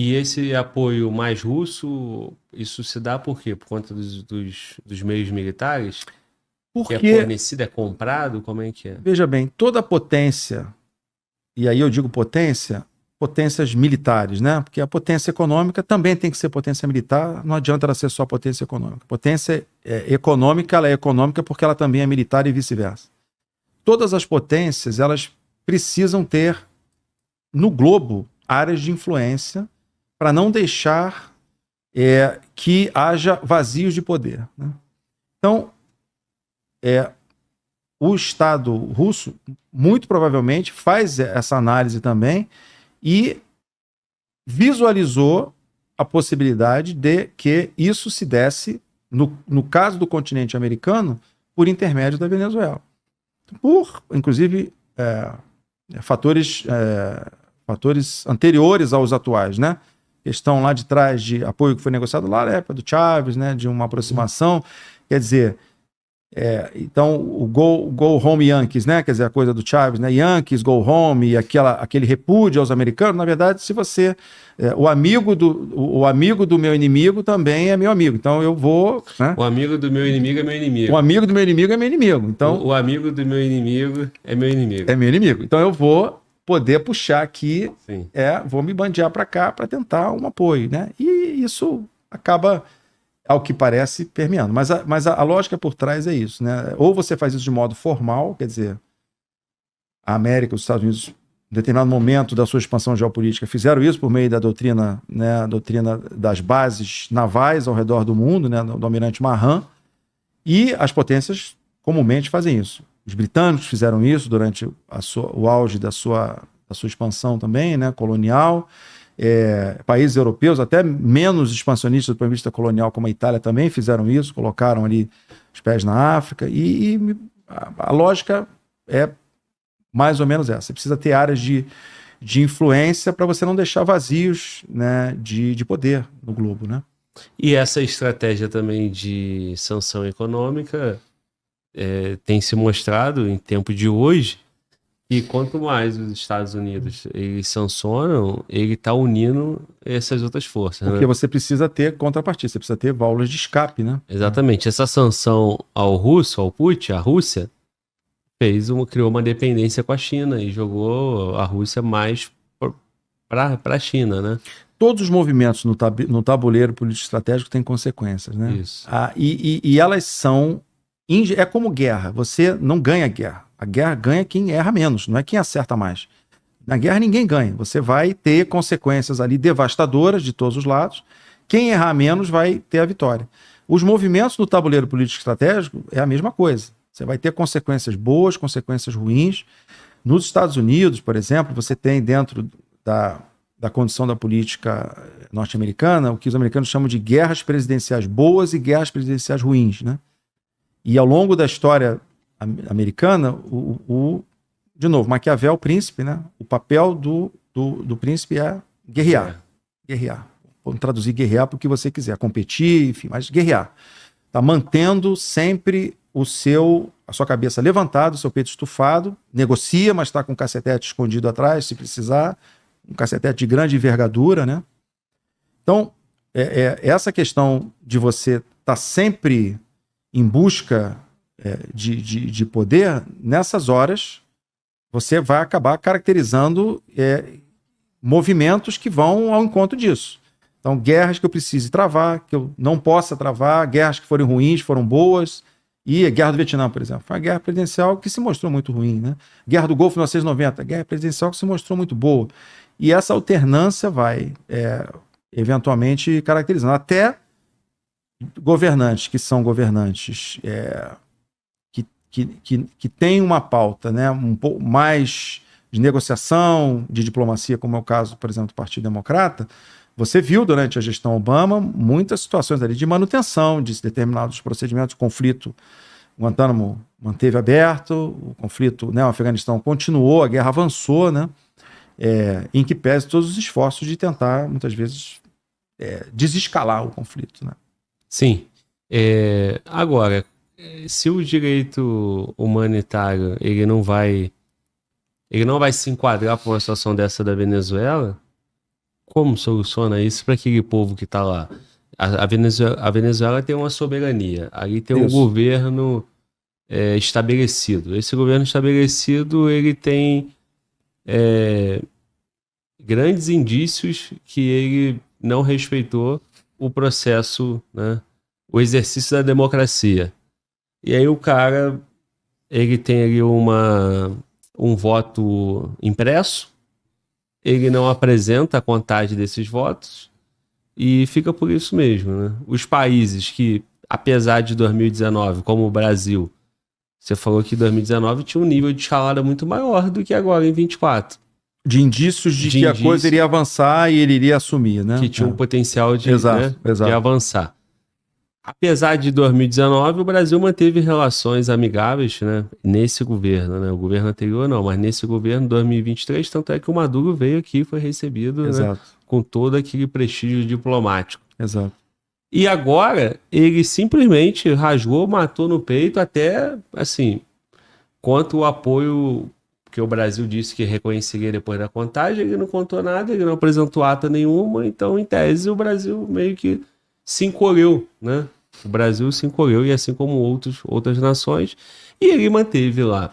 E esse apoio mais russo, isso se dá por quê? Por conta dos meios militares? Que é Porque, fornecido, é comprado? Como é que é? veja bem, toda potência, e aí eu digo potência, potências militares, né? Porque a potência econômica também tem que ser potência militar, não adianta ela ser só potência econômica. Potência econômica, ela é econômica porque ela também é militar e vice-versa. Todas as potências, elas precisam ter no globo áreas de influência para não deixar que haja vazios de poder, né? Então, o Estado russo muito provavelmente faz essa análise também e visualizou a possibilidade de que isso se desse, no caso do continente americano, por intermédio da Venezuela. Por, inclusive, fatores anteriores aos atuais, né? Questão lá de trás de apoio que foi negociado lá na época do Chávez, né? De uma aproximação. Quer dizer, então o go Home Yankees, né? Quer dizer, a coisa do Chávez, né? Yankees, Go Home, e aquele repúdio aos americanos. Na verdade, se você. O amigo do meu inimigo também é meu amigo. Então eu vou. Né? O amigo do meu inimigo é meu O inimigo. amigo do meu inimigo é meu inimigo. Então, O amigo do meu inimigo é meu inimigo. é meu inimigo. Então eu vou poder puxar aqui, Sim. vou me bandear para cá para tentar um apoio, né? E isso acaba, ao que parece, permeando. Mas a lógica por trás é isso, né? Ou você faz isso de modo formal, quer dizer, a América, os Estados Unidos, em determinado momento da sua expansão geopolítica, fizeram isso por meio da doutrina, né, a doutrina das bases navais ao redor do mundo, né, do almirante Mahan, e as potências comumente fazem isso. Os britânicos fizeram isso durante o auge da sua expansão também, né, colonial. Países europeus, até menos expansionistas do ponto de vista colonial, como a Itália, também fizeram isso, colocaram ali os pés na África. E a lógica é mais ou menos essa. Você precisa ter áreas de influência para você não deixar vazios, né, de poder no globo, né? E essa estratégia também de sanção econômica tem se mostrado em tempo de hoje. E quanto mais os Estados Unidos eles sancionam, ele está unindo essas outras forças, Porque né? você precisa ter contrapartida, você precisa ter válvulas de escape, né? Exatamente. Essa sanção ao Putin, à Rússia, criou uma dependência com a China e jogou a Rússia mais para a China, né? Todos os movimentos no tabuleiro político estratégico têm consequências, né? Isso. E elas são. É como guerra. Você não ganha guerra. A guerra ganha quem erra menos, não é quem acerta mais. Na guerra ninguém ganha. Você vai ter consequências ali devastadoras de todos os lados. Quem errar menos vai ter a vitória. Os movimentos no tabuleiro político estratégico é a mesma coisa. Você vai ter consequências boas, consequências ruins. Nos Estados Unidos, por exemplo, você tem dentro da condição da política norte-americana o que os americanos chamam de guerras presidenciais boas e guerras presidenciais ruins, né? E ao longo da história americana, de novo, Maquiavel, príncipe, né? O papel do príncipe é guerrear. Guerrear. Vamos traduzir guerrear para o que você quiser, competir, enfim, mas guerrear. Está mantendo sempre a sua cabeça levantada, o seu peito estufado, negocia, mas está com o cacetete escondido atrás, se precisar, um cacetete de grande envergadura, né? Então, essa questão de você estar sempre em busca de poder, nessas horas, você vai acabar caracterizando movimentos que vão ao encontro disso. Então, guerras que eu precise travar, que eu não possa travar, guerras que forem ruins, foram boas. E a Guerra do Vietnã, por exemplo, foi uma guerra presidencial que se mostrou muito ruim, né? Guerra do Golfo, 1990, guerra presidencial que se mostrou muito boa. E essa alternância vai, eventualmente, caracterizando. Até governantes que são governantes que têm uma pauta, né, um pouco mais de negociação, de diplomacia, como é o caso, por exemplo, do Partido Democrata. Você viu durante a gestão Obama muitas situações ali de manutenção de determinados procedimentos de conflito. O Guantánamo manteve aberto, o conflito, né, o Afeganistão continuou, a guerra avançou, né, em que pese todos os esforços de tentar, muitas vezes, desescalar o conflito, né? Sim. Agora, se o direito humanitário ele não vai se enquadrar para uma situação dessa da Venezuela, como soluciona isso para aquele povo que está lá? A Venezuela tem uma soberania, ali tem um Isso. governo estabelecido. Esse governo estabelecido, ele tem grandes indícios que ele não respeitou o processo, né, o exercício da democracia. E aí o cara, ele tem ali um voto impresso, ele não apresenta a contagem desses votos e fica por isso mesmo, né? Os países que, apesar de 2019, como o Brasil, você falou que 2019 tinha um nível de escalada muito maior do que agora em 24. De indícios de que a coisa iria avançar e ele iria assumir, né? Que tinha um potencial de, exato. de avançar. Apesar de 2019, o Brasil manteve relações amigáveis, né, nesse governo, né? O governo anterior não, mas nesse governo 2023, tanto é que o Maduro veio aqui e foi recebido, né, com todo aquele prestígio diplomático. Exato. E agora ele simplesmente rasgou, matou no peito, até assim, quanto o apoio que o Brasil disse que reconheceria depois da contagem, ele não contou nada, ele não apresentou ata nenhuma, então, em tese, o Brasil meio que se encolheu, né? O Brasil se encolheu, e assim como outras nações, e ele manteve lá.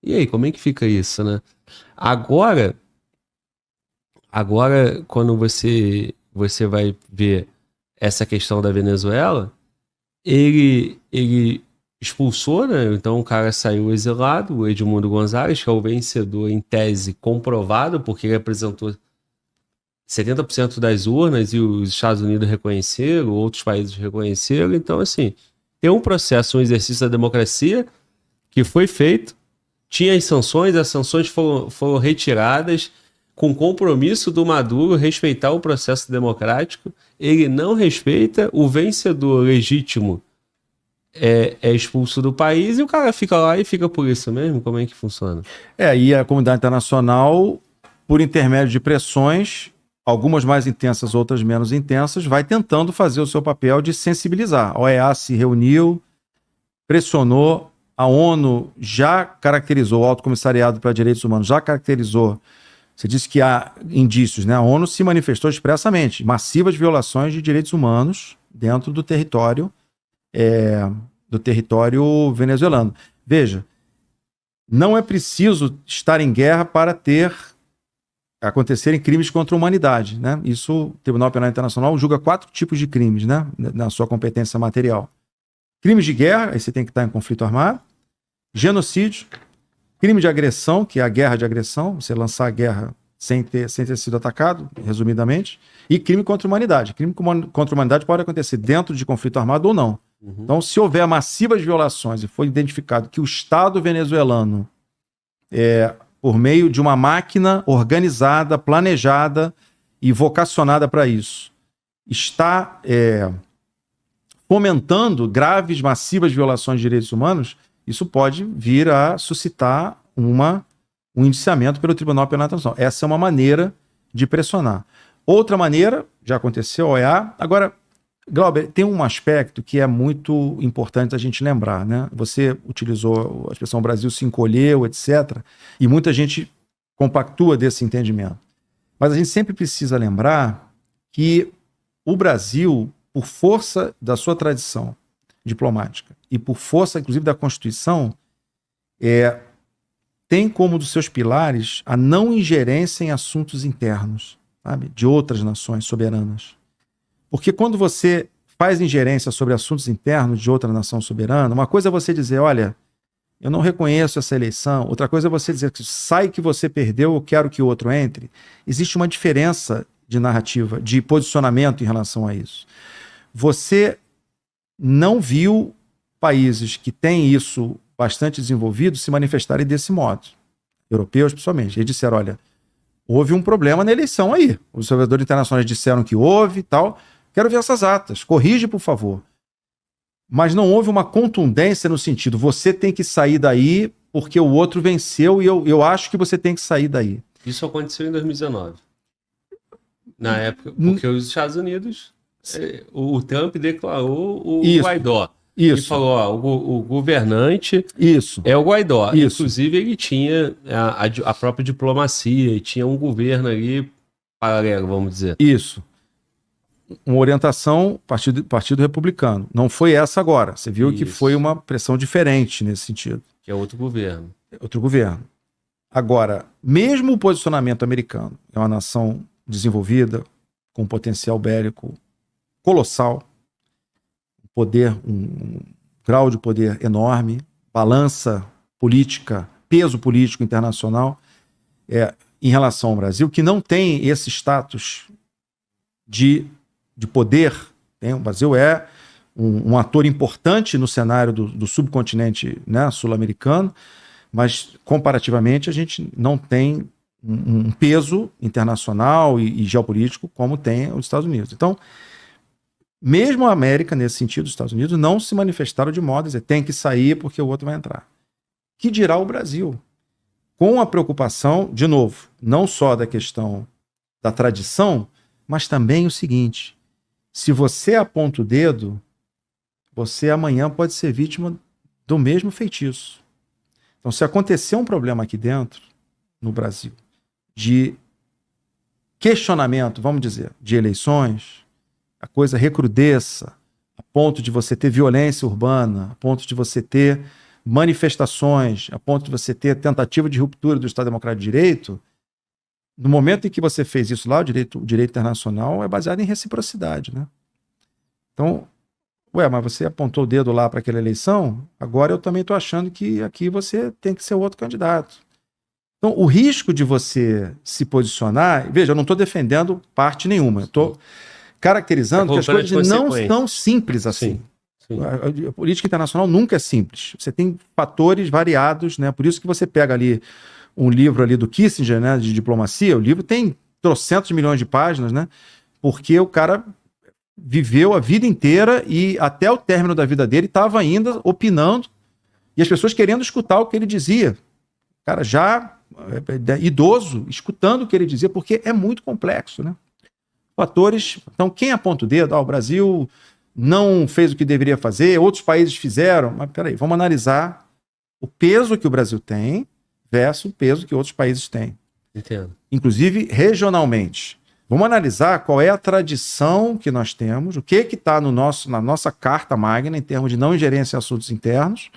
E aí, como é que fica isso, né? Agora quando você vai ver essa questão da Venezuela, ele expulsou, né? Então o cara saiu exilado, o Edmundo Gonzalez, que é o vencedor em tese comprovado, porque ele apresentou 70% das urnas e os Estados Unidos reconheceram, outros países reconheceram. Então, assim, tem um processo, um exercício da democracia que foi feito, tinha as sanções foram retiradas com compromisso do Maduro respeitar o processo democrático. Ele não respeita, o vencedor legítimo é expulso do país e o cara fica lá e fica por isso mesmo? Como é que funciona? E a comunidade internacional, por intermédio de pressões, algumas mais intensas, outras menos intensas, vai tentando fazer o seu papel de sensibilizar. A OEA se reuniu, pressionou, a ONU já caracterizou, o Alto Comissariado para Direitos Humanos já caracterizou, você disse que há indícios, né? A ONU se manifestou expressamente, massivas violações de direitos humanos dentro do território venezuelano. Veja, não é preciso estar em guerra para acontecerem crimes contra a humanidade, né? Isso, o Tribunal Penal Internacional julga 4 tipos de crimes, né, na sua competência material. Crimes de guerra, aí você tem que estar em conflito armado, genocídio, crime de agressão, que é a guerra de agressão, você lançar a guerra sem ter sido atacado, resumidamente, e crime contra a humanidade. Crime contra a humanidade pode acontecer dentro de conflito armado ou não. Uhum. Então, se houver massivas violações e for identificado que o Estado venezuelano por meio de uma máquina organizada, planejada e vocacionada para isso, está fomentando graves, massivas violações de direitos humanos, isso pode vir a suscitar um indiciamento pelo Tribunal Penal Internacional. Essa é uma maneira de pressionar. Outra maneira, já aconteceu, OEA. Agora, Glauber, tem um aspecto que é muito importante a gente lembrar, né? Você utilizou a expressão Brasil se encolheu, etc. E muita gente compactua desse entendimento. Mas a gente sempre precisa lembrar que o Brasil, por força da sua tradição diplomática e por força, inclusive, da Constituição, tem como um dos seus pilares a não ingerência em assuntos internos, sabe, de outras nações soberanas. Porque quando você faz ingerência sobre assuntos internos de outra nação soberana, uma coisa é você dizer, olha, eu não reconheço essa eleição, outra coisa é você dizer que sai que você perdeu, eu quero que o outro entre. Existe uma diferença de narrativa, de posicionamento em relação a isso. Você não viu países que têm isso bastante desenvolvido se manifestarem desse modo, europeus principalmente. Eles disseram, olha, houve um problema na eleição aí. Os observadores internacionais disseram que houve e tal. Quero ver essas atas. Corrige, por favor. Mas não houve uma contundência no sentido, você tem que sair daí porque o outro venceu e eu acho que você tem que sair daí. Isso aconteceu em 2019. Na época, porque os Estados Unidos, o Trump declarou o Guaidó. Isso. Ele falou, ó, o governante é o Guaidó. Isso. Inclusive, ele tinha a própria diplomacia, e tinha um governo ali paralelo, vamos dizer. Isso. Uma orientação partido republicano. Não foi essa agora. Você viu que foi uma pressão diferente nesse sentido. Que é outro governo. Outro governo. Agora, mesmo o posicionamento americano é uma nação desenvolvida, com um potencial bélico colossal, um grau de poder enorme, balança política, peso político internacional, em relação ao Brasil, que não tem esse status de poder. O Brasil é um ator importante no cenário do subcontinente, né, sul-americano, mas comparativamente a gente não tem um peso internacional e geopolítico como tem os Estados Unidos. Então, mesmo a América, nesse sentido, os Estados Unidos, não se manifestaram de modo a dizer tem que sair porque o outro vai entrar. Que dirá o Brasil? Com a preocupação, de novo, não só da questão da tradição, mas também o seguinte: se você aponta o dedo, você amanhã pode ser vítima do mesmo feitiço. Então, se acontecer um problema aqui dentro, no Brasil, de questionamento, vamos dizer, de eleições, a coisa recrudesça, a ponto de você ter violência urbana, a ponto de você ter manifestações, a ponto de você ter tentativa de ruptura do Estado Democrático de Direito, no momento em que você fez isso lá, o direito internacional é baseado em reciprocidade, né? Então, mas você apontou o dedo lá para aquela eleição, agora eu também estou achando que aqui você tem que ser outro candidato. Então, o risco de você se posicionar, veja, eu não estou defendendo parte nenhuma, eu estou caracterizando que as coisas não são simples assim. Sim. A política internacional nunca é simples. Você tem fatores variados, né? Por isso que você pega ali um livro ali do Kissinger, né, de diplomacia, o livro tem trocentos milhões de páginas, né? Porque o cara viveu a vida inteira e até o término da vida dele estava ainda opinando e as pessoas querendo escutar o que ele dizia. O cara já idoso, escutando o que ele dizia, porque é muito complexo, né? Fatores. Então, quem aponta o dedo? O Brasil não fez o que deveria fazer, outros países fizeram. Mas peraí, vamos analisar o peso que o Brasil tem versus o peso que outros países têm. Entendo. Inclusive regionalmente. Vamos analisar qual é a tradição que nós temos, o que está na nossa carta magna em termos de não ingerência em assuntos internos.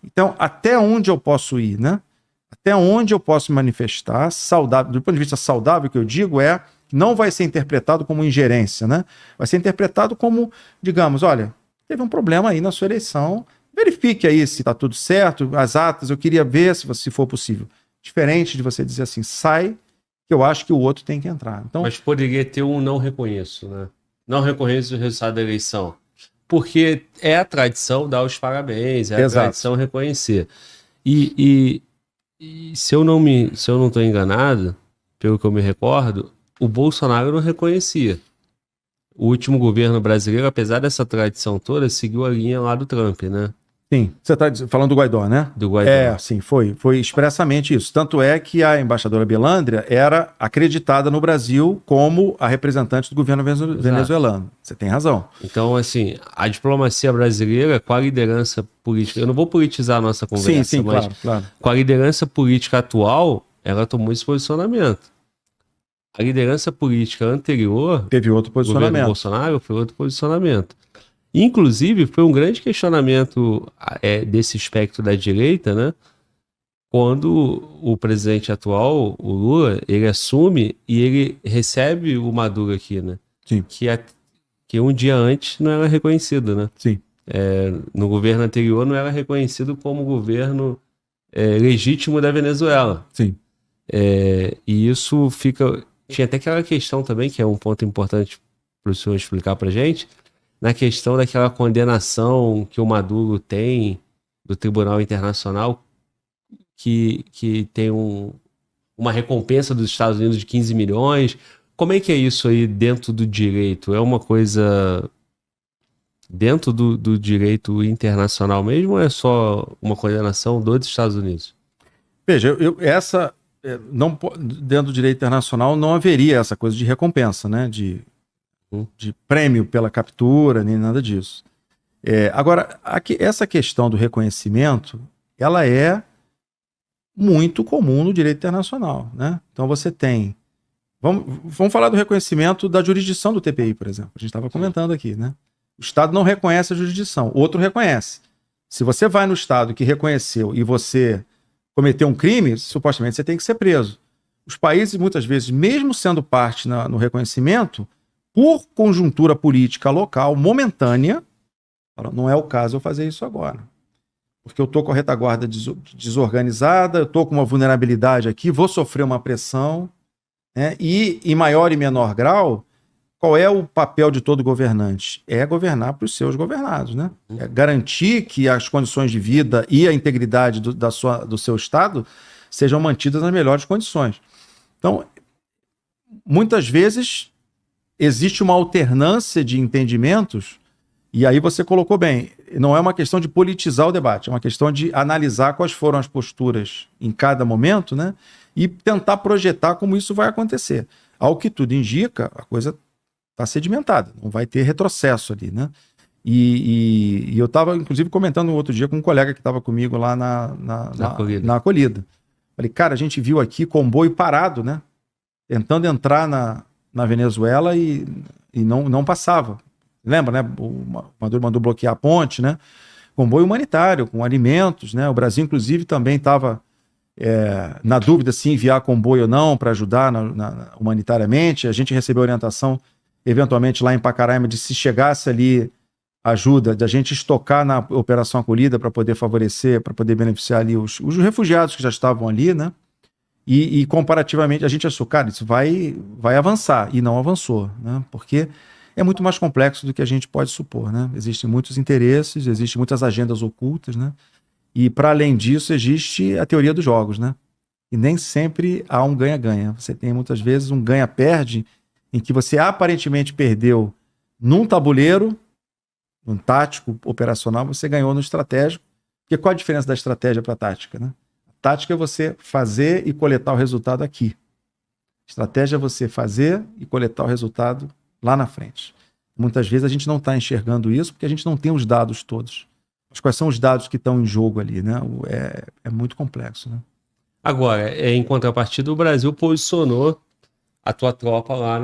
Então, até onde eu posso ir, né? Até onde eu posso me manifestar saudável. Do ponto de vista saudável, o que eu digo não vai ser interpretado como ingerência, né? Vai ser interpretado como, digamos, olha, teve um problema aí na sua eleição, verifique aí se está tudo certo, as atas, eu queria ver se for possível. Diferente de você dizer assim, sai, que eu acho que o outro tem que entrar. Então, mas poderia ter um não reconheço, né? Não reconheço o resultado da eleição. Porque é a tradição dar os parabéns, é a tradição reconhecer. E se eu não estou enganado, pelo que eu me recordo, o Bolsonaro não reconhecia. O último governo brasileiro, apesar dessa tradição toda, seguiu a linha lá do Trump, né? Sim, você está falando do Guaidó, né? Do Guaidó. Sim, foi expressamente isso. Tanto é que a embaixadora Belândria era acreditada no Brasil como a representante do governo venezuelano. Você tem razão. Então, assim, a diplomacia brasileira, com a liderança política... Eu não vou politizar a nossa conversa, sim, mas claro. Com a liderança política atual, ela tomou esse posicionamento. A liderança política anterior... Teve outro posicionamento. O governo Bolsonaro foi outro posicionamento. Inclusive, foi um grande questionamento desse espectro da direita, né? Quando o presidente atual, o Lula, ele assume e ele recebe o Maduro aqui, né? Sim. Que um dia antes não era reconhecido, né? Sim. No governo anterior não era reconhecido como governo legítimo da Venezuela. Sim. E isso fica... Tinha até aquela questão também, que é um ponto importante para o senhor explicar para a gente, na questão daquela condenação que o Maduro tem do Tribunal Internacional, que tem uma recompensa dos Estados Unidos de 15 milhões. Como é que é isso aí dentro do direito? É uma coisa dentro do direito internacional mesmo ou é só uma condenação dos Estados Unidos? Veja, não, dentro do direito internacional não haveria essa coisa de recompensa, né? De prêmio pela captura, nem nada disso. Agora, essa questão do reconhecimento, ela é muito comum no direito internacional, né? Então você tem Vamos falar do reconhecimento da jurisdição do TPI, por exemplo. A gente estava comentando aqui, né? O Estado não reconhece a jurisdição, outro reconhece. Se você vai no Estado que reconheceu e você cometeu um crime, supostamente você tem que ser preso. Os países, muitas vezes, mesmo sendo parte no reconhecimento, por conjuntura política local momentânea, não é o caso eu fazer isso agora. Porque eu estou com a retaguarda desorganizada, eu estou com uma vulnerabilidade aqui, vou sofrer uma pressão, né? E, em maior e menor grau, qual é o papel de todo governante? É governar para os seus governados, né? É garantir que as condições de vida e a integridade do seu Estado sejam mantidas nas melhores condições. Então, muitas vezes, existe uma alternância de entendimentos, e aí você colocou bem, não é uma questão de politizar o debate, é uma questão de analisar quais foram as posturas em cada momento, né? E tentar projetar como isso vai acontecer. Ao que tudo indica, a coisa está sedimentada, não vai ter retrocesso ali, né? E eu estava, inclusive, comentando um outro dia com um colega que estava comigo lá na acolhida. Falei, cara, a gente viu aqui comboio parado, né? Tentando entrar na Venezuela e não passava. Lembra, né? O Maduro mandou bloquear a ponte, né? Comboio humanitário, com alimentos, né? O Brasil, inclusive, também estava na dúvida se enviar comboio ou não para ajudar humanitariamente. A gente recebeu orientação, eventualmente, lá em Pacaraima, de se chegasse ali ajuda, da gente estocar na Operação Acolhida para poder favorecer, para poder beneficiar ali os refugiados que já estavam ali, né? E comparativamente, a gente achou, cara, isso vai avançar, e não avançou, né? Porque é muito mais complexo do que a gente pode supor, né? Existem muitos interesses, existem muitas agendas ocultas, né? E, para além disso, existe a teoria dos jogos, né? E nem sempre há um ganha-ganha. Você tem, muitas vezes, um ganha-perde, em que você aparentemente perdeu num tabuleiro, num tático operacional, você ganhou no estratégico. Porque qual a diferença da estratégia para a tática, né? A tática é você fazer e coletar o resultado aqui. A estratégia é você fazer e coletar o resultado lá na frente. Muitas vezes a gente não está enxergando isso porque a gente não tem os dados todos. Mas quais são os dados que estão em jogo ali, né? É muito complexo, né? Agora, em contrapartida, o Brasil posicionou a tua tropa lá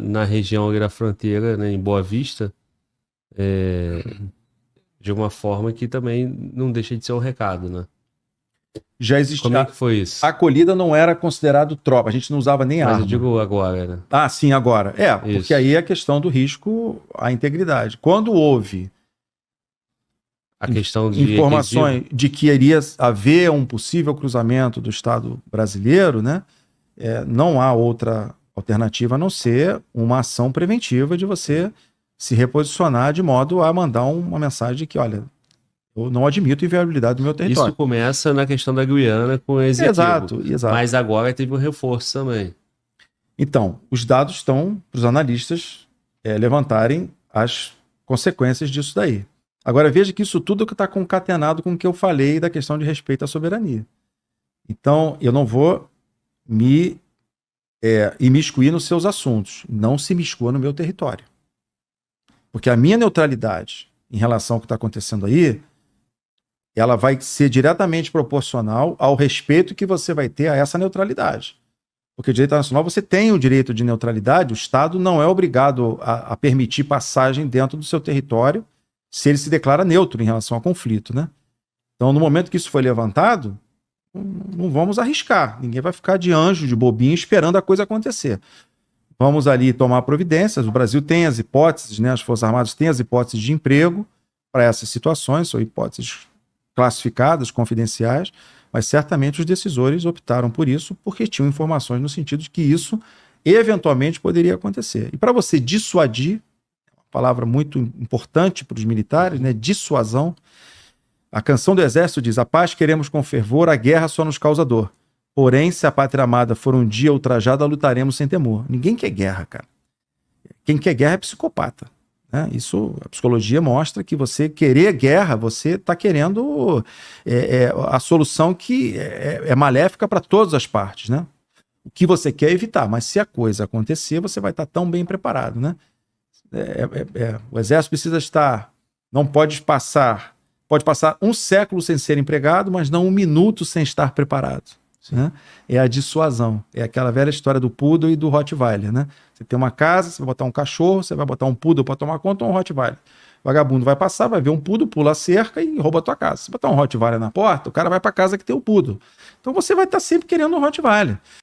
na região ali da fronteira, né, em Boa Vista, de uma forma que também não deixa de ser um recado, né? Já existia. Como é que foi isso? A acolhida não era considerado tropa, a gente não usava nem arma. Mas eu digo agora, né? Ah, sim, agora. Isso. Porque aí é a questão do risco à integridade. Quando houve a questão de informações de que iria haver um possível cruzamento do Estado brasileiro, né? Não há outra alternativa a não ser uma ação preventiva de você se reposicionar de modo a mandar uma mensagem de que, olha, eu não admito inviolabilidade do meu território. Isso começa na questão da Guiana com o Esequibo. Exato. Mas agora teve um reforço também. Então, os dados estão para os analistas levantarem as consequências disso daí. Agora, veja que isso tudo está concatenado com o que eu falei da questão de respeito à soberania. Então, eu não vou me imiscuir nos seus assuntos. Não se imiscua no meu território. Porque a minha neutralidade em relação ao que está acontecendo aí, ela vai ser diretamente proporcional ao respeito que você vai ter a essa neutralidade. Porque o direito internacional, você tem o direito de neutralidade, o Estado não é obrigado a permitir passagem dentro do seu território se ele se declara neutro em relação ao conflito, né? Então, no momento que isso foi levantado, não vamos arriscar. Ninguém vai ficar de anjo, de bobinho, esperando a coisa acontecer. Vamos ali tomar providências. O Brasil tem as hipóteses, né? As Forças Armadas têm as hipóteses de emprego para essas situações, são hipóteses classificadas, confidenciais, mas certamente os decisores optaram por isso porque tinham informações no sentido de que isso eventualmente poderia acontecer. E para você dissuadir, uma palavra muito importante para os militares, né? Dissuasão. A canção do Exército diz: a paz queremos com fervor, a guerra só nos causa dor. Porém, se a pátria amada for um dia ultrajada, lutaremos sem temor. Ninguém quer guerra, cara. Quem quer guerra é psicopata. Né? Isso, a psicologia mostra que você querer guerra, você está querendo a solução que é maléfica para todas as partes, né? O que você quer é evitar, mas se a coisa acontecer, você vai estar tão bem preparado, né? O exército precisa estar, pode passar um século sem ser empregado, mas não um minuto sem estar preparado. né? É a dissuasão. É aquela velha história do poodle e do Rottweiler, né? Você tem uma casa, você vai botar um cachorro, você vai botar um poodle para tomar conta ou um Rottweiler. O vagabundo vai passar, vai ver um poodle, pula a cerca e rouba a tua casa. Se botar um Rottweiler na porta, o cara vai para casa que tem o poodle. Então você vai estar sempre querendo um Rottweiler.